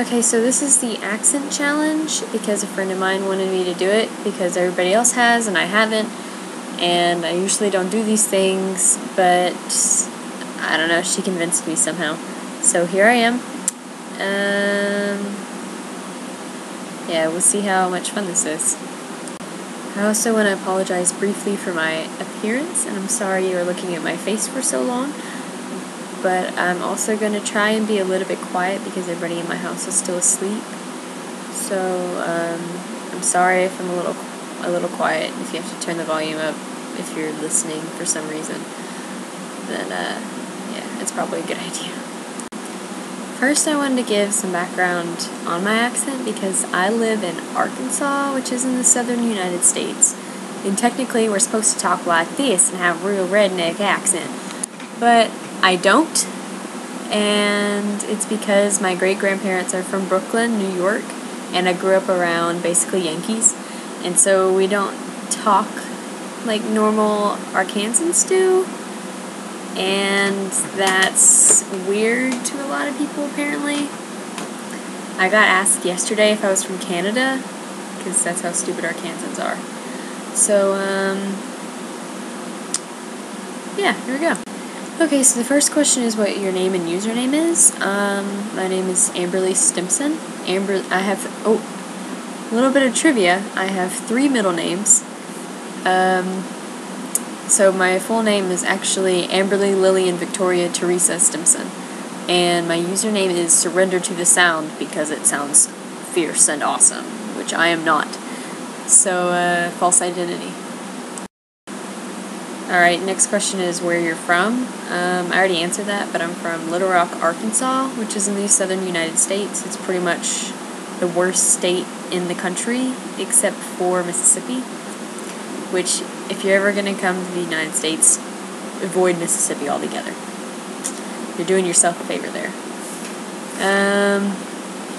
Okay, so this is the accent challenge because a friend of mine wanted me to do it because everybody else has and I haven't, and I usually don't do these things, but I don't know, she convinced me somehow. So here I am. Yeah, we'll see how much fun this is. I also want to apologize briefly for my appearance, and I'm sorry you were looking at my face for so long. But I'm also going to try and be a little bit quiet because everybody in my house is still asleep. So I'm sorry if I'm a little quiet. If you have to turn the volume up if you're listening for some reason, then yeah, it's probably a good idea. First, I wanted to give some background on my accent because I live in Arkansas, which is in the southern United States. And technically, we're supposed to talk like this and have a real redneck accent. But I don't, and it's because my great-grandparents are from Brooklyn, New York, and I grew up around basically Yankees, and so we don't talk like normal Arkansans do, and that's weird to a lot of people apparently. I got asked yesterday if I was from Canada, because that's how stupid Arkansans are. So, yeah, here we go. Okay, so the first question is what your name and username is. My name is Amberly Stimpson. I have, a little bit of trivia. I have 3 middle names. So my full name is actually Amberly Lillian Victoria Teresa Stimpson. And my username is Surrender to the Sound because it sounds fierce and awesome, which I am not. So, false identity. Alright, next question is where you're from. I already answered that, but I'm from Little Rock, Arkansas, which is in the southern United States. It's pretty much the worst state in the country, except for Mississippi, which, if you're ever going to come to the United States, avoid Mississippi altogether. You're doing yourself a favor there.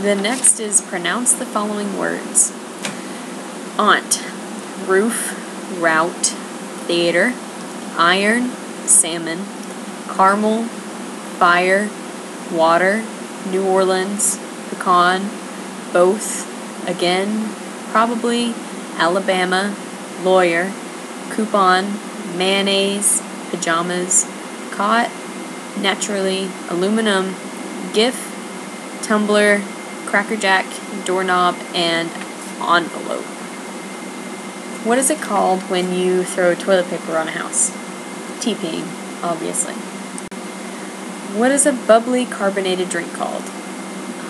The next is pronounce the following words. Aunt, roof, route, theater, iron, salmon, caramel, fire, water, New Orleans, pecan, both, again, probably, Alabama, lawyer, coupon, mayonnaise, pajamas, cot, naturally, aluminum, GIF, tumbler, Cracker Jack, doorknob, and envelope. What is it called when you throw toilet paper on a house? TPing, obviously. What is a bubbly carbonated drink called?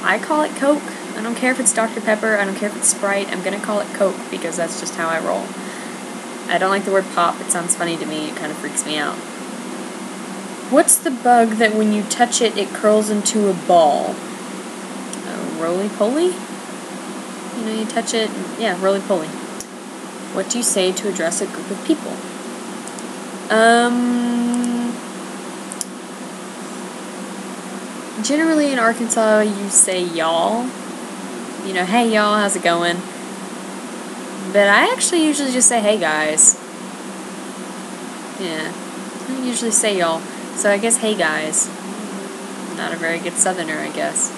I call it Coke. I don't care if it's Dr. Pepper, I don't care if it's Sprite, I'm gonna call it Coke because that's just how I roll. I don't like the word pop, it sounds funny to me, it kind of freaks me out. What's the bug that when you touch it, it curls into a ball? Roly-poly? You know, you touch it, yeah, roly-poly. What do you say to address a group of people? Generally in Arkansas, you say y'all. You know, hey y'all, how's it going? But I actually usually just say hey guys. Yeah, I usually say y'all. So I guess hey guys. Not a very good southerner, I guess.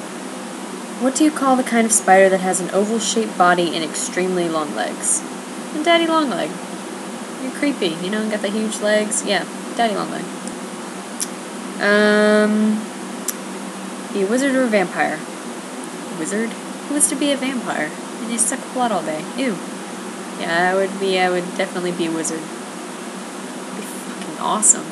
What do you call the kind of spider that has an oval-shaped body and extremely long legs? Daddy long leg. You're creepy, you know, got the huge legs. Yeah, daddy long leg. Be a wizard or a vampire? Wizard? Who wants to be a vampire? And you suck blood all day. Ew. Yeah, I would definitely be a wizard. It'd be fucking awesome.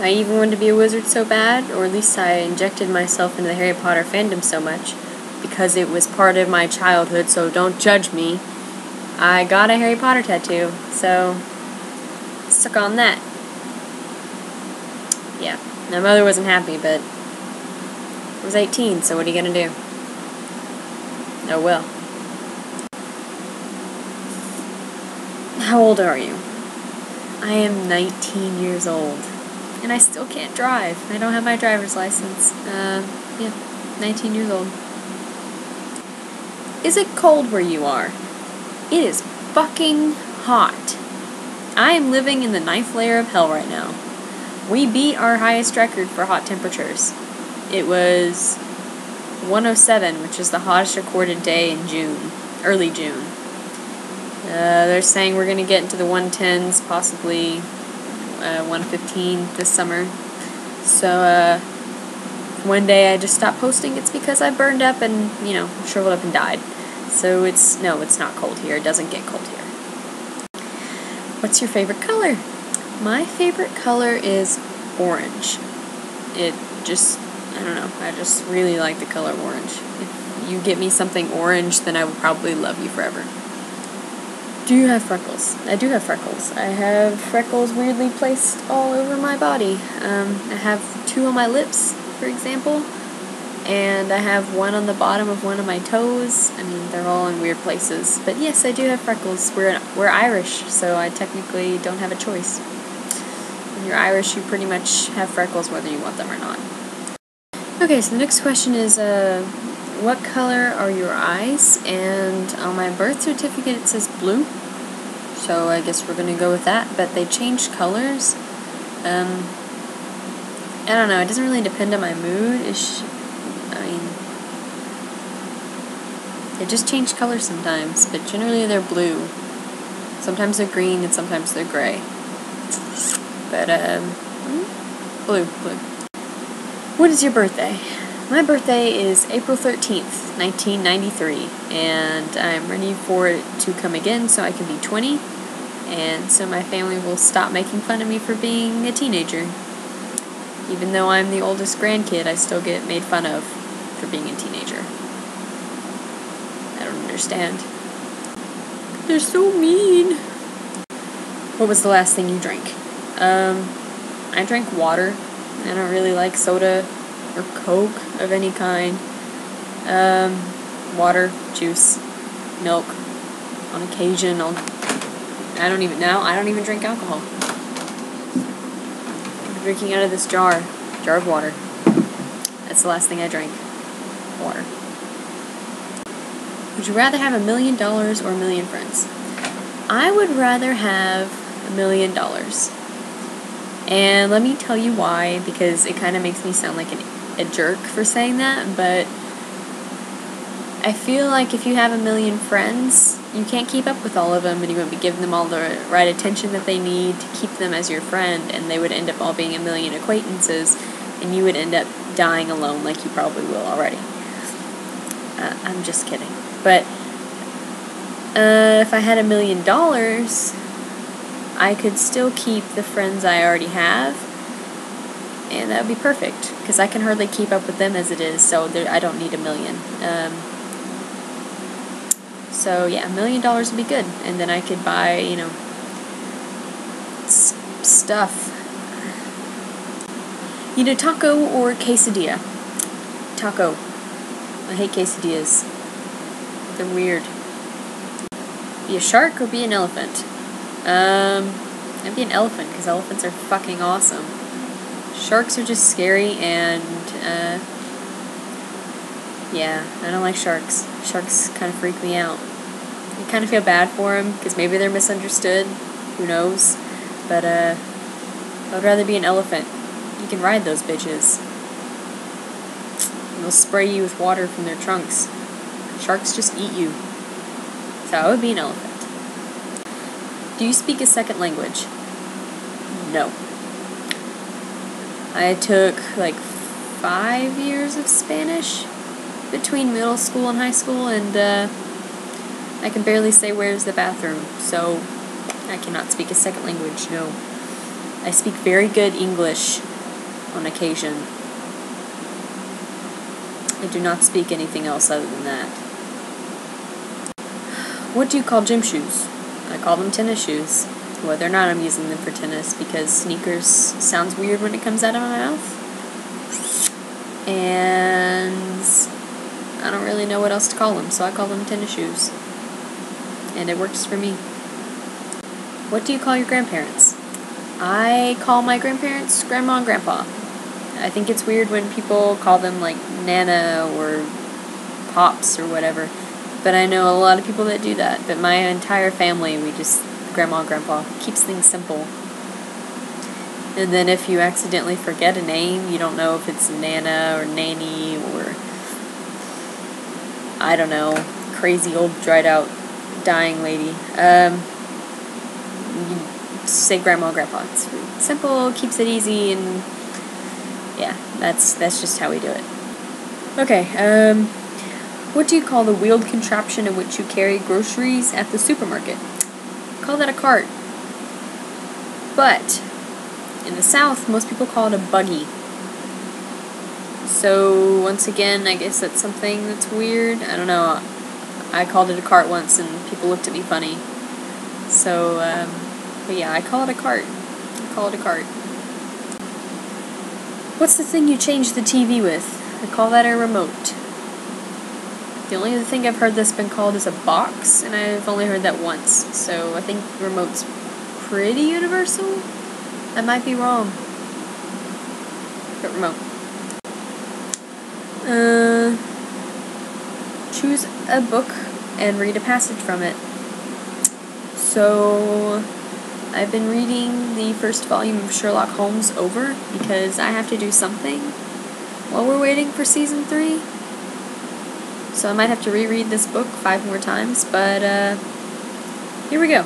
I even wanted to be a wizard so bad, or at least I injected myself into the Harry Potter fandom so much, because it was part of my childhood, so don't judge me. I got a Harry Potter tattoo, so stuck on that. Yeah, my mother wasn't happy, but I was 18, so what are you gonna do? Oh well. How old are you? I am 19 years old, and I still can't drive. I don't have my driver's license. Yeah, 19 years old. Is it cold where you are? It is fucking hot. I am living in the 9th layer of hell right now. We beat our highest record for hot temperatures. It was 107, which is the hottest recorded day in June, early June. They're saying we're going to get into the 110s, possibly 115 this summer. So one day I just stopped posting. It's because I burned up and, shriveled up and died. So it's not cold here. It doesn't get cold here. What's your favorite color? My favorite color is orange. I just really like the color orange. If you get me something orange, then I will probably love you forever. Do you have freckles? I do have freckles. I have freckles weirdly placed all over my body. I have 2 on my lips, for example, and I have 1 on the bottom of one of my toes. I mean, they're all in weird places. But yes, I do have freckles. We're Irish, so I technically don't have a choice. When you're Irish, you pretty much have freckles whether you want them or not. Okay, so the next question is, what color are your eyes? And on my birth certificate it says blue, so I guess we're gonna go with that. But they changed colors. I don't know, it doesn't really depend on my mood. They just change colors sometimes, but generally they're blue. Sometimes they're green and sometimes they're gray. But blue. What is your birthday? My birthday is April 13th, 1993, and I'm ready for it to come again so I can be 20, and so my family will stop making fun of me for being a teenager. Even though I'm the oldest grandkid, I still get made fun of for being a teenager. I don't understand. They're so mean. What was the last thing you drank? I drank water. I don't really like soda or Coke of any kind. Water, juice, milk. On occasion, I don't even drink alcohol. I'm drinking out of this jar of water. That's the last thing I drank. Water. Would you rather have $1 million or 1 million friends? I would rather have $1 million. And let me tell you why, because it kind of makes me sound like a jerk for saying that, but I feel like if you have 1 million friends, you can't keep up with all of them, and you won't be giving them all the right attention that they need to keep them as your friend, and they would end up all being 1 million acquaintances, and you would end up dying alone like you probably will already. I'm just kidding. But if I had $1 million, I could still keep the friends I already have, and that would be perfect, because I can hardly keep up with them as it is, so I don't need 1 million. So yeah, $1 million would be good, and then I could buy, stuff. Taco or quesadilla? Taco. I hate quesadillas. They're weird. Be a shark or be an elephant? I'd be an elephant, because elephants are fucking awesome. Sharks are just scary, and, yeah, I don't like sharks. Sharks kind of freak me out. I kind of feel bad for them, because maybe they're misunderstood. Who knows? But, I would rather be an elephant. You can ride those bitches. And they'll spray you with water from their trunks. Sharks just eat you. So I would be an elephant. Do you speak a second language? No. I took 5 years of Spanish between middle school and high school, and I can barely say where's the bathroom, so I cannot speak a second language, no. I speak very good English on occasion. I do not speak anything else other than that. What do you call gym shoes? I call them tennis shoes. Whether or not I'm using them for tennis, because sneakers sounds weird when it comes out of my mouth. And I don't really know what else to call them, so I call them tennis shoes. And it works for me. What do you call your grandparents? I call my grandparents Grandma and Grandpa. I think it's weird when people call them Nana or Pops or whatever. But I know a lot of people that do that. But my entire family, we just Grandma and Grandpa. Keeps things simple. And then if you accidentally forget a name, you don't know if it's Nana or Nanny or I don't know, crazy old dried out dying lady. You say grandma and grandpa. It's simple, keeps it easy, and yeah, that's just how we do it. Okay, what do you call the wheeled contraption in which you carry groceries at the supermarket? Call that a cart. But in the South, most people call it a buggy. So once again, I guess that's something that's weird. I don't know. I called it a cart once and people looked at me funny. So, but yeah, I call it a cart. I call it a cart. What's the thing you change the TV with? I call that a remote. The only other thing I've heard that's been called is a box, and I've only heard that once. So I think remote's pretty universal. I might be wrong. But remote. Choose a book and read a passage from it. So, I've been reading the first volume of Sherlock Holmes over because I have to do something while we're waiting for season 3. So I might have to reread this book 5 more times, but here we go.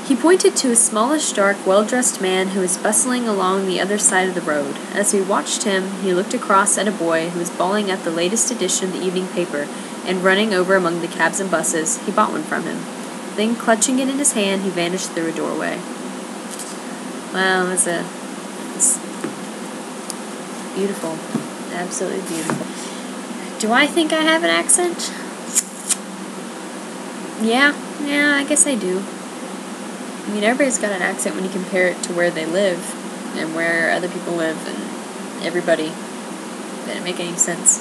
He pointed to a smallish, dark, well-dressed man who was bustling along the other side of the road. As we watched him, he looked across at a boy who was bawling at the latest edition of the evening paper, and running over among the cabs and buses, he bought one from him. Then, clutching it in his hand, he vanished through a doorway. Wow, it's beautiful. Absolutely beautiful. Do I think I have an accent? Yeah, I guess I do. I mean, everybody's got an accent when you compare it to where they live and where other people live and everybody. That didn't make any sense.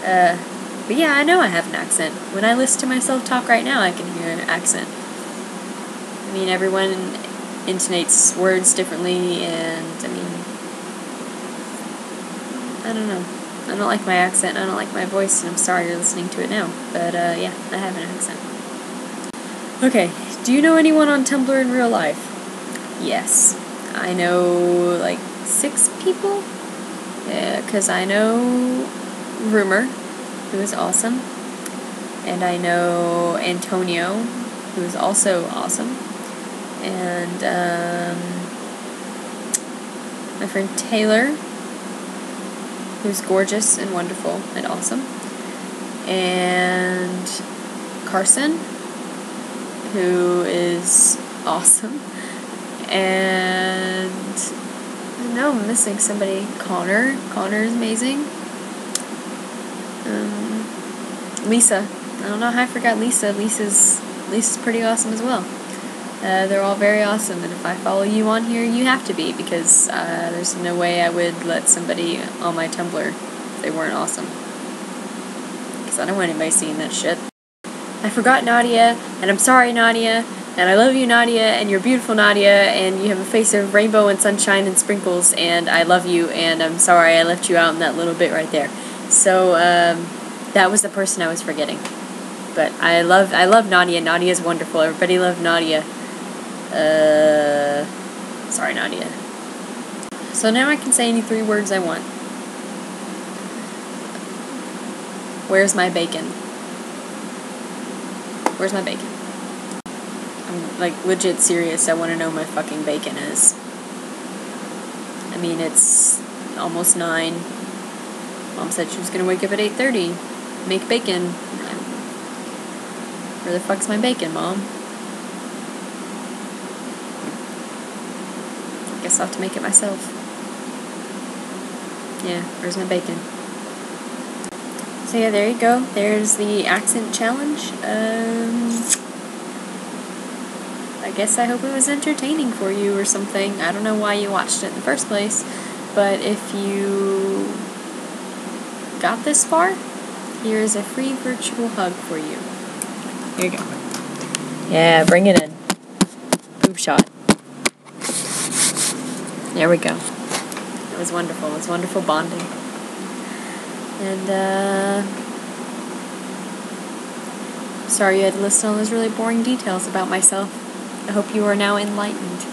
But yeah, I know I have an accent. When I listen to myself talk right now, I can hear an accent. I mean, everyone intonates words differently, and I mean, I don't know. I don't like my accent, I don't like my voice, and I'm sorry you're listening to it now. But yeah, I have an accent. Okay, do you know anyone on Tumblr in real life? Yes. I know, like, 6 people? Yeah, because I know Rumor, who is awesome. And I know Antonio, who is also awesome. And, my friend Taylor, who's gorgeous and wonderful and awesome. And Carson, who is awesome. And I know I'm missing somebody. Connor is amazing. Lisa. I don't know how I forgot Lisa. Lisa's pretty awesome as well. They're all very awesome, and if I follow you on here, you have to be, because there's no way I would let somebody on my Tumblr if they weren't awesome. Because I don't want anybody seeing that shit. I forgot Nadia, and I'm sorry, Nadia, and I love you, Nadia, and you're beautiful, Nadia, and you have a face of rainbow and sunshine and sprinkles, and I love you, and I'm sorry I left you out in that little bit right there. So, that was the person I was forgetting. But I love Nadia. Nadia's wonderful. Everybody love Nadia. Sorry, Nadia. So now I can say any 3 words I want. Where's my bacon? Where's my bacon? I'm, like, legit serious. I want to know where my fucking bacon is. I mean, it's almost 9. Mom said she was going to wake up at 8:30. Make bacon. Where the fuck's my bacon, Mom? Guess I'll have to make it myself. Yeah, where's my bacon? So yeah, there you go. There's the accent challenge. I guess I hope it was entertaining for you or something. I don't know why you watched it in the first place, but if you got this far, here is a free virtual hug for you. Here you go. Yeah, bring it in. Boob shot. There we go. It was wonderful. It was wonderful bonding. And, sorry you had to listen to all those really boring details about myself. I hope you are now enlightened.